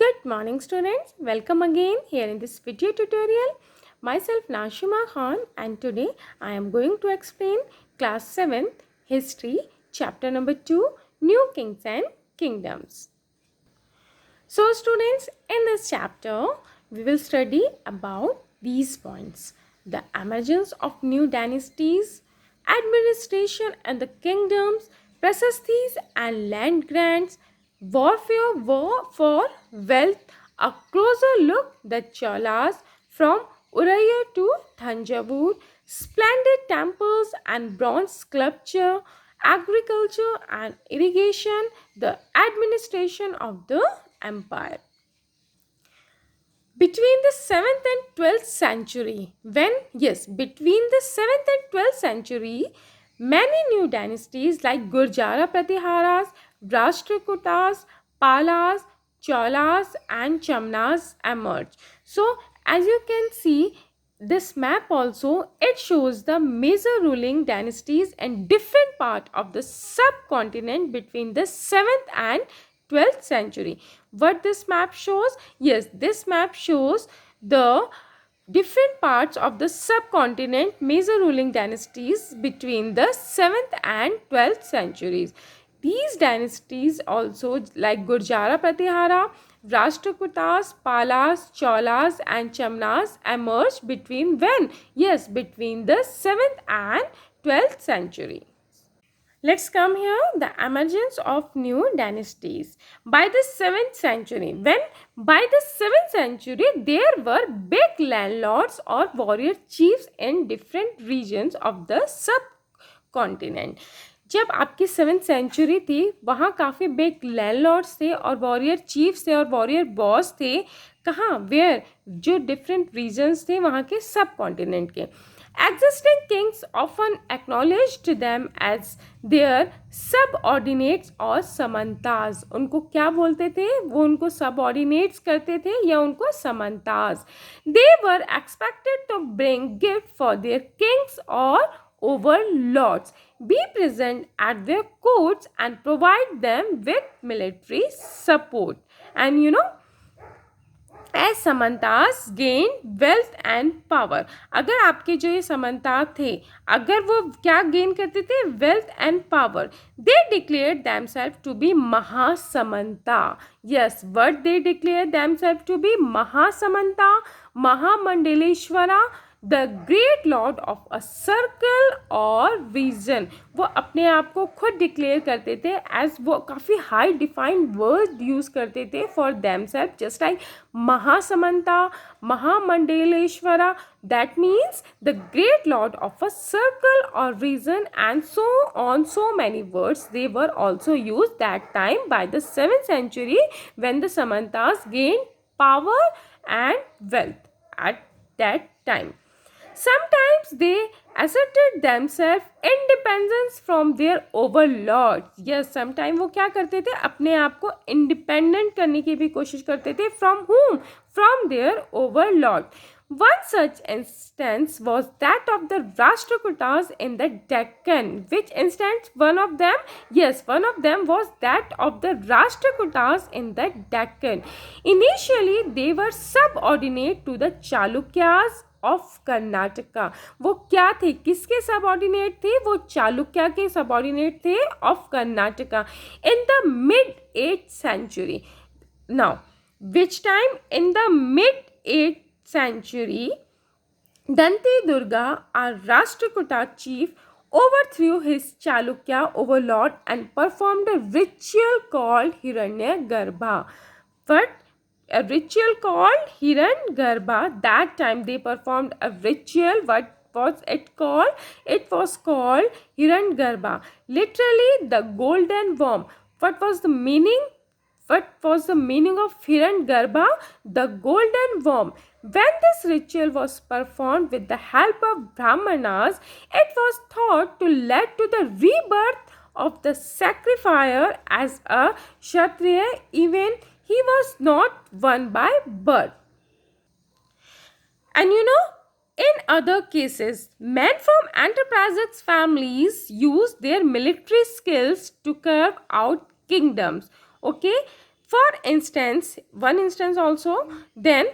Good morning students, welcome again here in this video tutorial. Myself Nashima Khan and today I am going to explain class 7th history chapter number 2 New Kings and Kingdoms. So students, in this chapter we will study about these points: the emergence of new dynasties, administration and the kingdoms, pracesses and land grants, warfare, war for wealth, a closer look the Cholas from Uraya to Thanjavur, splendid temples and bronze sculpture, agriculture and irrigation, the administration of the empire. Between the 7th and 12th century, between the 7th and 12th century, many new dynasties like Gurjara Pratiharas, Rashtrakutas, Palas, Cholas and Chamnas emerged. So, as you can see, this map also, it shows the major ruling dynasties and different part of the subcontinent between the 7th and 12th century. What this map shows? Yes, this map shows the different parts of the subcontinent major ruling dynasties between the 7th and 12th centuries. These dynasties also, like Gurjara Pratihara, Rashtrakutas, Palas, Cholas and Chamnas, emerged between when? Yes, between the 7th and 12th century. Let's come here, the emergence of new dynasties. By the 7th century, there were big landlords or warrior chiefs in different regions of the subcontinent. जब आपकी 7th century थी, वहाँ काफ़ी big landlords थे और warrior chiefs थे और warrior boss थे. कहाँ? वेयर? जो डिफरेंट रीजन्स थे वहाँ के सब कॉन्टिनेंट के. Existing kings often acknowledged them as their subordinates or samantas. उनको क्या बोलते थे? वो उनको subordinates करते थे या उनको samantas. They were expected to bring gift for their kings or overlords, be present at their courts and provide them with military support. And as samantas gain wealth and power. अगर आपके जो ये समंता थे, अगर वो क्या गेन करते थे? Wealth and power. They declare themselves to be mahasamanta. Yes, what they declare themselves to be? Mahasamanta, mahamandaleshwara, the great lord of a circle और रीजन. वो अपने आप को खुद डिक्लेयर करते थे एज, वो काफ़ी हाई डिफाइंड वर्ड यूज़ करते थे for themselves, just like mahasamanta, mahamandaleshwara, that means the great lord of a circle or region, and so on. So many words they were also used that time by the 7th century when the Samantas gained power and wealth at that time. Sometimes they asserted themselves independence from their overlords. Yes, sometimes वो क्या करते थे? अपने आप को independent करने की भी कोशिश करते थे. From whom? From their overlord. One such instance was that of the Rashtrakutas in the Deccan. Which instance? One of them? Yes, one of them was that of the Rashtrakutas in the Deccan. Initially, they were subordinate to the Chalukyas of Karnataka. वो क्या थे? किसके subordinate थे? वो चालुक्य के subordinate थे of Karnataka in the mid 8th century. Now which time? In the mid 8th century, Danti Durga, a Rashtrakuta chief, overthrew his Chalukya overlord and performed a ritual called Hiranyagarbha. What? A ritual called Hiranyagarbha. That time they performed a ritual. What was it called? It was called Hiranyagarbha. Literally the golden worm. What was the meaning? What was the meaning of Hiranyagarbha? The golden worm. When this ritual was performed with the help of Brahmanas, it was thought to lead to the rebirth of the sacrificer as a Kshatriya, even he was not one by birth. And in other cases, men from enterprising families used their military skills to carve out kingdoms. Okay, For instance, one instance also, then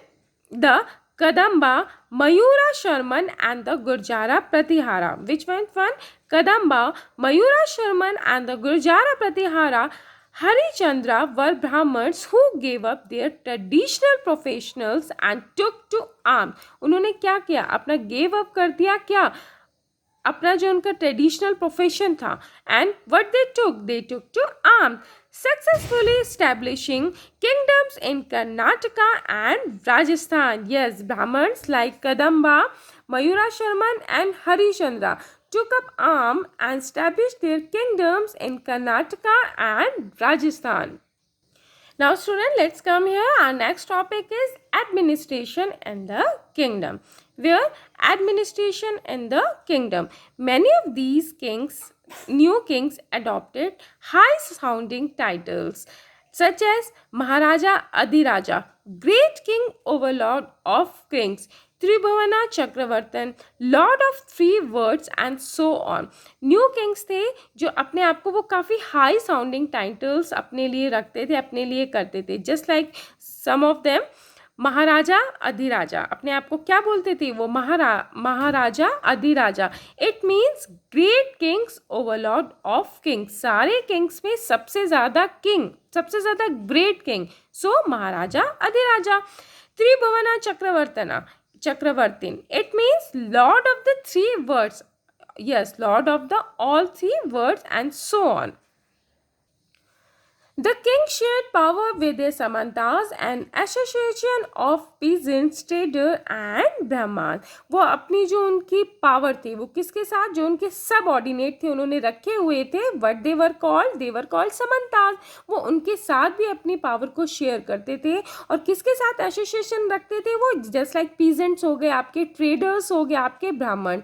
the Kadamba, Mayura Sharman and the Gurjara Pratihara. Which one? Kadamba, Mayura Sharman and the Gurjara Pratihara. Harichandra were Brahmins who gave up their traditional professionals and took to arms. उन्होंने क्या किया? अपना gave up कर दिया क्या? अपना जो उनका ट्रेडिशनल प्रोफेशन था. And what they took to arm, successfully establishing kingdoms in Karnataka and Rajasthan. Yes, Brahmans like Kadamba, Mayura Sharman and Harishchandra took up arms and established their kingdoms in Karnataka and Rajasthan. Now student, let's come here. Our next topic is administration in the kingdom. Where administration in the kingdom. Many of these kings, new kings adopted high sounding titles such as Maharaja Adhiraja, great king overlord of kings, Tribhuvana Chakravartin, lord of three words and so on. New kings थे जो अपने आप को वो काफ़ी high sounding titles अपने लिए रखते थे, अपने लिए करते थे. Just like some of them, Maharaja Adhiraja, अपने आप को क्या बोलते थे वो? Maharaja Adhiraja. It means great kings overlord of kings. सारे किंग्स में सबसे ज़्यादा किंग, सबसे ज़्यादा great king, so Maharaja Adhiraja. Tribhuvana Chakravartin. It means Lord of the three words. Yes, Lord of the all three words and so on. The king shared power with the Samantas, an association of peasants, traders and Brahmans. वो अपनी जो उनकी power थी वो किसके साथ? जो उनके सबऑर्डिनेट थे उन्होंने रखे हुए थे. What they were called Samantas. वो उनके साथ भी अपनी पावर को शेयर करते थे. और किसके साथ एसोसिएशन रखते थे वो? जस्ट लाइक पीजेंट्स हो गए आपके, ट्रेडर्स हो गए आपके, ब्राह्मण.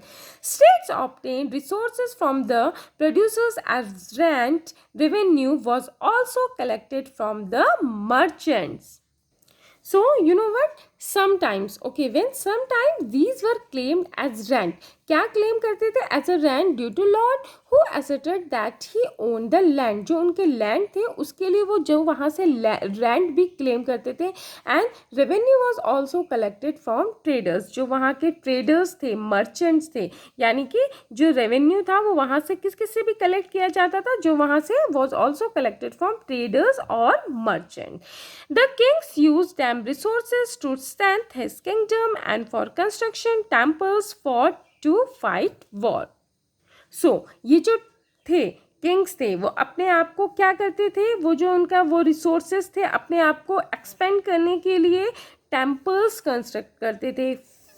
States obtained resources from the producers as rent. Revenue was also collected from the merchants. So you know what, sometimes, okay, when sometimes these were claimed as rent. क्या claim करते थे? As a rent due to lord who asserted that he own the land. जो उनके land थे उसके लिए वो जो वहाँ से रेंट भी क्लेम करते थे. And revenue was also collected from traders. जो वहाँ के ट्रेडर्स थे, मर्चेंट्स थे, यानी कि जो रेवेन्यू था वो वहाँ से किस किस से भी कलेक्ट किया जाता था? जो वहाँ से was also collected from traders और merchant. The kings use them resources to strengthen his kingdom and for construction temples for to fight war. So ये जो थे किंग्स थे वो अपने आप को क्या करते थे? वो जो उनका वो रिसोर्सेज थे अपने आप को एक्सपेंड करने के लिए टेम्पल्स कंस्ट्रक्ट करते थे,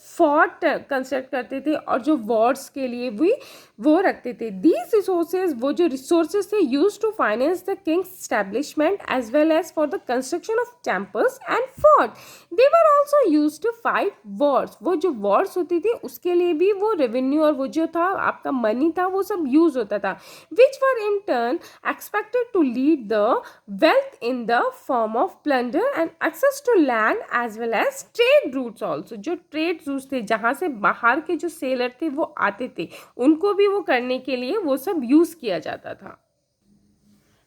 फोर्ट कंस्ट्रक्ट करते थे और जो वॉर्स के लिए भी वो रखते थे. दीज रिसोर्सेज, वो जो रिसोर्सेज थे, use to finance the king's establishment as well as for the construction of temples and fort. They were also use to fight wars. वो जो वॉर्स होती थी उसके लिए भी वो रेवेन्यू और वो जो था आपका मनी था वो सब यूज होता था. Which were in turn expected to lead the wealth in the form of plunder and access to land as well as trade routes also. जो ट्रेड रूट्स थे जहाँ से बाहर के जो सेलर थे वो आते थे, उनको भी वो करने के लिए वो सब यूज किया जाता था.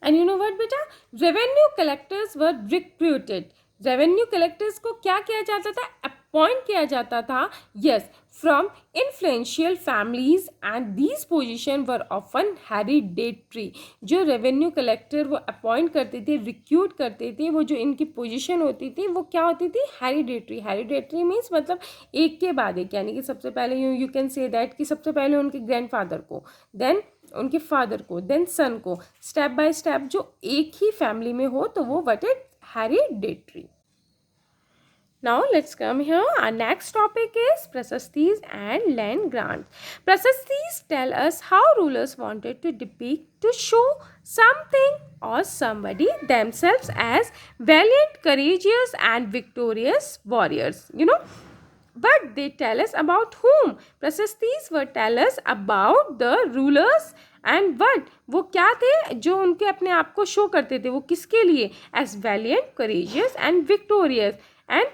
एंड यू नो व्हाट बेटा, रेवेन्यू कलेक्टर्स वर रिक्रूटेड. रेवेन्यू कलेक्टर्स को क्या किया जाता था? अपॉइंट किया जाता था. Yes, from influential families and these position were often hereditary. जो रेवेन्यू कलेक्टर वो अपॉइंट करते थे, रिक्रूट करते थे, वो जो इनकी पोजीशन होती थी वो क्या होती थी? हेरिडेटरी. हेरिडेटरी मीन्स मतलब एक के बाद एक, यानी कि सबसे पहले यू कैन से दैट कि सबसे पहले उनके ग्रैंडफादर को, देन उनके फादर को, देन सन को, स्टेप बाय स्टेप जो एक ही फैमिली में हो तो वो what is hereditary. Now let's come here. Our next topic is Prasastis and land grants. Prasastis tell us how rulers wanted to depict, to show something or somebody themselves as valiant, courageous and victorious warriors. You know, but they tell us about whom? Prasastis were tell us about the rulers and what? वो क्या थे जो उनके अपने आप को show करते थे? वो किसके लिए? As valiant, courageous and victorious. And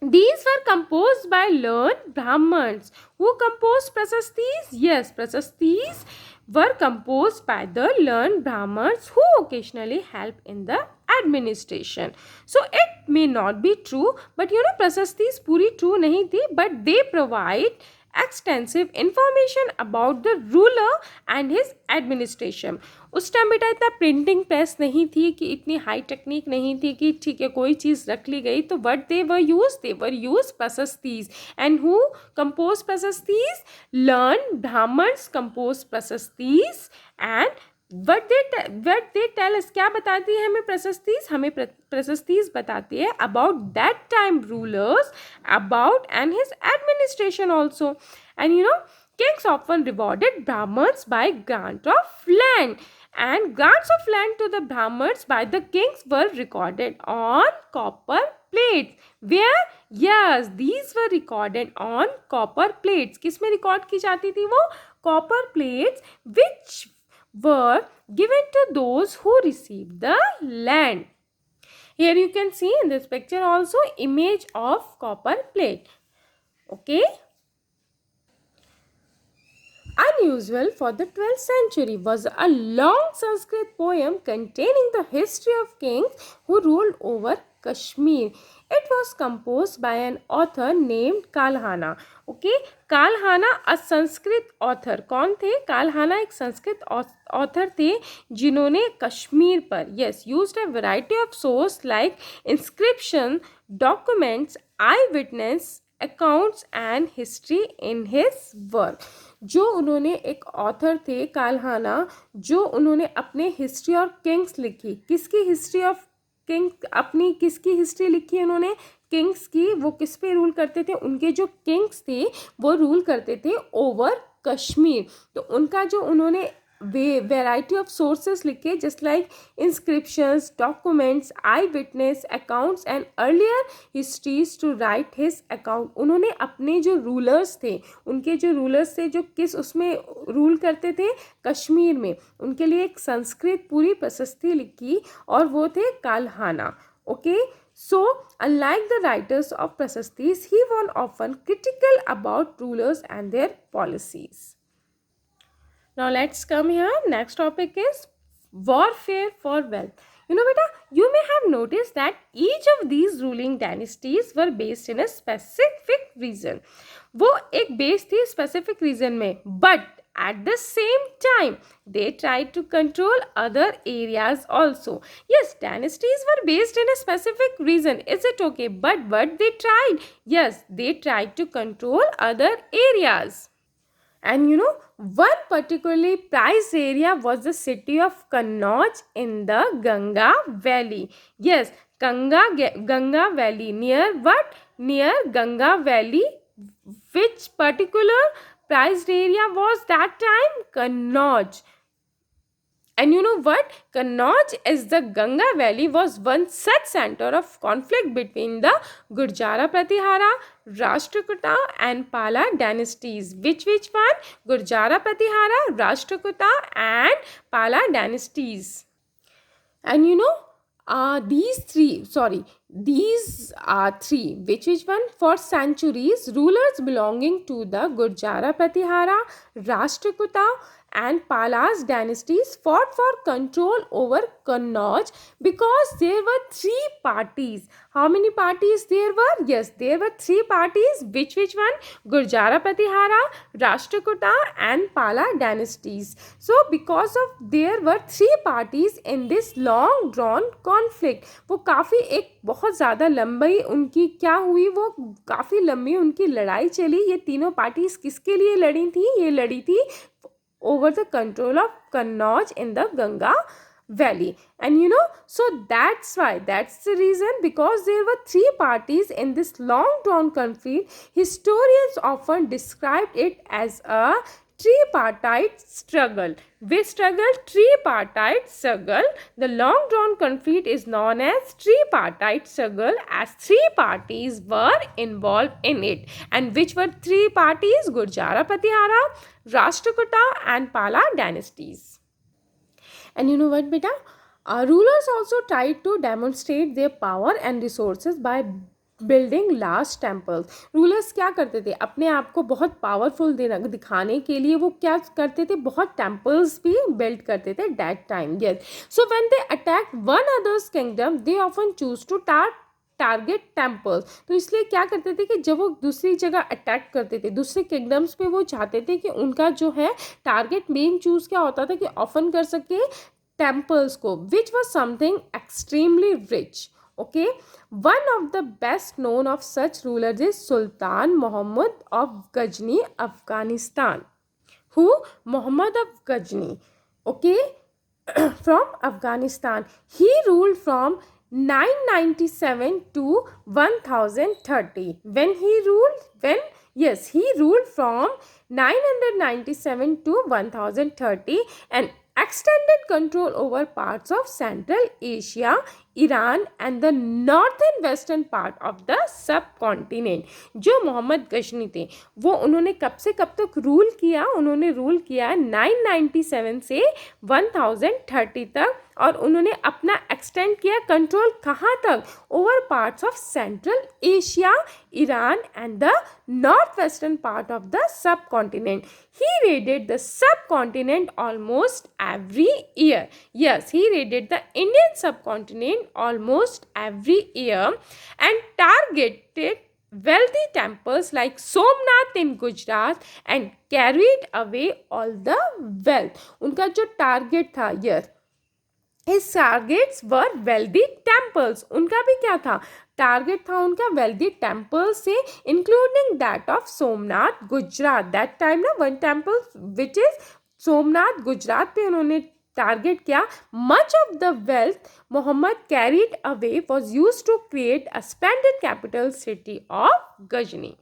these were composed by learned Brahmins. Who composed Prasastis? Yes, Prasastis were composed by the learned Brahmins who occasionally help in the administration. So it may not be true, but prasastis पूरी true नहीं थी, but they provide extensive information about the ruler and his administration. उस time बेटा इतना printing press नहीं थी, कि इतनी हाई टेक्निक नहीं थी कि ठीक है कोई चीज़ रख ली गई, तो what they were use prashastis. And who compose prashastis? Learn Brahmans compose prashastis. And what they tell us, क्या बताती है हमें प्रशस्तीज? हमें प्रशस्तीज बताती है about that time rulers, about and his administration also. And kings often rewarded Brahmins by grant of land, and grants of land to the Brahmins by the kings were recorded on copper plates. Where? Yes, these were recorded on copper plates. किस में record की जाती थी वो? Copper plates, which were given to those who received the land. Here you can see in this picture also image of copper plate. Okay. Unusual for the 12th century was a long Sanskrit poem containing the history of kings who ruled over Kashmir. It was composed by an author named Kalhana. Okay, Kalhana, a Sanskrit author. कौन थे? Kalhana एक Sanskrit author थे जिन्होंने कश्मीर पर used a variety of source like inscription, documents, eyewitness accounts and history in his work. जो उन्होंने एक author थे काल्हाना, जो उन्होंने अपने हिस्ट्री और किंग्स लिखी. किसकी हिस्ट्री ऑफ किंग्स? अपनी किसकी हिस्ट्री लिखी उन्होंने? किंग्स की. वो किस पे रूल करते थे? उनके जो किंग्स थे वो रूल करते थे ओवर कश्मीर. तो उनका जो उन्होंने variety of sources लिखे, just like inscriptions, documents, eyewitness accounts and earlier histories to write his account. उन्होंने अपने जो रूलर्स थे, उनके जो रूलर्स थे जो किस उसमें रूल करते थे? कश्मीर में. उनके लिए एक संस्कृत पूरी प्रशस्ति लिखी और वो थे काल्हाना. Okay, so unlike the writers of prasastis, he was often critical about rulers and their policies. Now let's come here. Next topic is warfare for wealth. Beta, you may have noticed that each of these ruling dynasties were based in a specific region. वो एक base थी specific region में, but at the same time they tried to control other areas also. Yes, dynasties were based in a specific region. Is it okay? But what they tried? Yes, they tried to control other areas. And one particularly prized area was the city of Kannauj in the Ganga Valley. Yes, Ganga Valley. Near what? Near Ganga Valley. Which particular prized area was that time? Kannauj. And you know what? Kannauj is the Ganga Valley was one such center of conflict between the Gurjara Pratihara, Rashtrakuta and Pala dynasties. Which one? Gurjara Pratihara, Rashtrakuta and Pala dynasties. And these are three. Which one? For centuries, rulers belonging to the Gurjara Pratihara, Rashtrakuta and Pala's dynasties fought for control over Kannauj because there were three parties. How many parties there were? Yes, there were three parties. Which one? Gurjara Pratihara, Rashtrakuta and Pala dynasties. So because of there were three parties in this long drawn conflict, वो काफ़ी एक बहुत ज़्यादा लंबी उनकी क्या हुई, वो काफ़ी लंबी उनकी लड़ाई चली. ये तीनों पार्टीज किसके लिए लड़ी थी? ये लड़ी थी over the control of Kannauj in the Ganga Valley. And so that's the reason, because there were three parties in this long drawn conflict. Historians often described it as a tripartite struggle. Which struggle? Tripartite struggle. The long drawn conflict is known as tripartite struggle as three parties were involved in it. And which were three parties? Gurjara Pratihara, Rashtrakuta and Pala dynasties. And you know what, beta? Rulers also tried to demonstrate their power and resources by building large temples. Rulers क्या करते थे, अपने आप को बहुत powerful दिखाने के लिए वो क्या करते थे, बहुत टेम्पल्स भी बिल्ड करते थे that time. Yes, so when they attack one others kingdom they often choose to target temples. तो इसलिए क्या करते थे कि जब वो दूसरी जगह अटैक करते थे, दूसरे किंगडम्स पे, वो चाहते थे कि उनका जो है टारगेट मेन चूज क्या होता था कि ऑफन कर सके temples को, which was something extremely rich. Okay, one of the best known of such rulers is Sultan Muhammad of Ghazni, Afghanistan. Who? Muhammad of Ghazni. Okay, from Afghanistan. He ruled from 997 to 1030. He ruled from 997 to 1030 and extended control over parts of Central Asia, Iran and the northern western part of the subcontinent. जो मोहम्मद गजनी थे वो उन्होंने कब से कब तक rule किया, उन्होंने रूल किया 997 से 1030 तक, और उन्होंने अपना एक्सटेंड किया कंट्रोल कहाँ तक, over parts of central Asia, Iran and the north western part of the sub continent. He raided the subcontinent almost every year. Yes, he raided the Indian subcontinent almost every year and targeted wealthy temples like Somnath in Gujarat and carried away all the wealth. उनका जो target था, yes, his targets were wealthy temples. उनका भी क्या था, target था उनका wealthy temples से, including that of Somnath, Gujarat. That time ना one temple which is Somnath, Gujarat पे उन्होंने टारगेट किया. Much of the wealth Muhammad carried away was used to create a splendid capital city of Ghazni.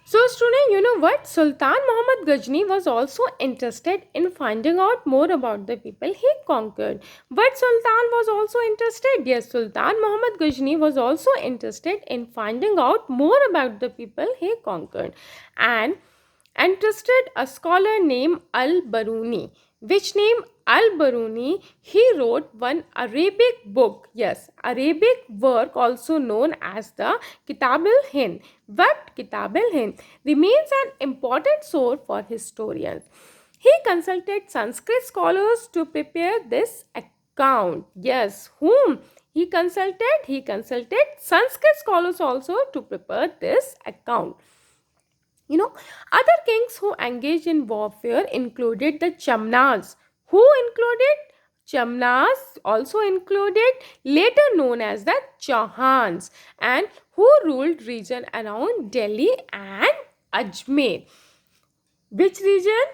So student, you know what? Sultan Muhammad Ghazni was also interested in finding out more about the people he conquered. But Sultan was also interested. Yes, Sultan Muhammad Ghazni was also interested in finding out more about the people he conquered, and entrusted a scholar named Al-Baruni. Which name? Al-Baruni. He wrote one Arabic book. Yes, Arabic work also known as the Kitab al-Hind. But Kitab al-Hind remains an important source for historians. He consulted Sanskrit scholars to prepare this account. Yes, whom? He consulted Sanskrit scholars also to prepare this account. You know, other kings who engaged in warfare included the Chamnas. Who included? Chamnas also included later known as the Chauhans, and who ruled region around Delhi and Ajmer. Which region?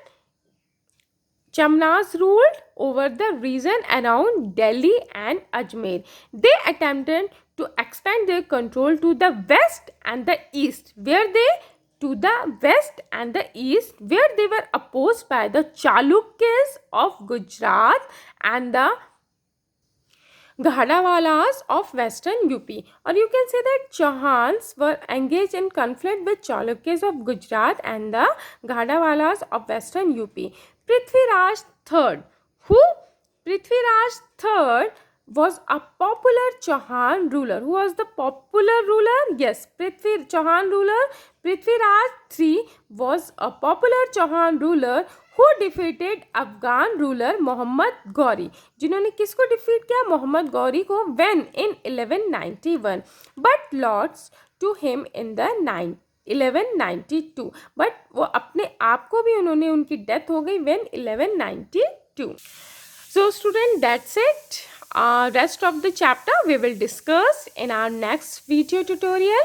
Chamnas ruled over the region around Delhi and Ajmer. They attempted to expand their control to the west and the east, where they were opposed by the Chalukyas of Gujarat and the Ghadawalas of western UP. Or you can say that Chauhans were engaged in conflict with Chalukyas of Gujarat and the Ghadawalas of western UP. Prithviraj III. Who? Prithviraj III was a popular Chauhan ruler. Who was the popular ruler? Yes, Chauhan ruler. Prithviraj III was a popular Chauhan ruler who defeated Afghan ruler Muhammad Ghori. जिन्होंने किसको defeat किया? मोहम्मद गौरी को. When? In 1191. But lost to him in the 1192. But वो अपने आप को भी उन्होंने, उनकी डेथ हो गई when 1192. So student, that's it. Rest of the chapter we will discuss in our next video tutorial.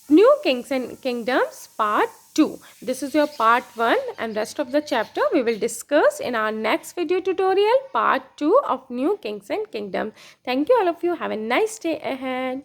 New Kings and Kingdoms Part 2. This is your Part 1, and rest of the chapter we will discuss in our next video tutorial, Part 2 of New Kings and Kingdoms. Thank you all of you. Have a nice day ahead.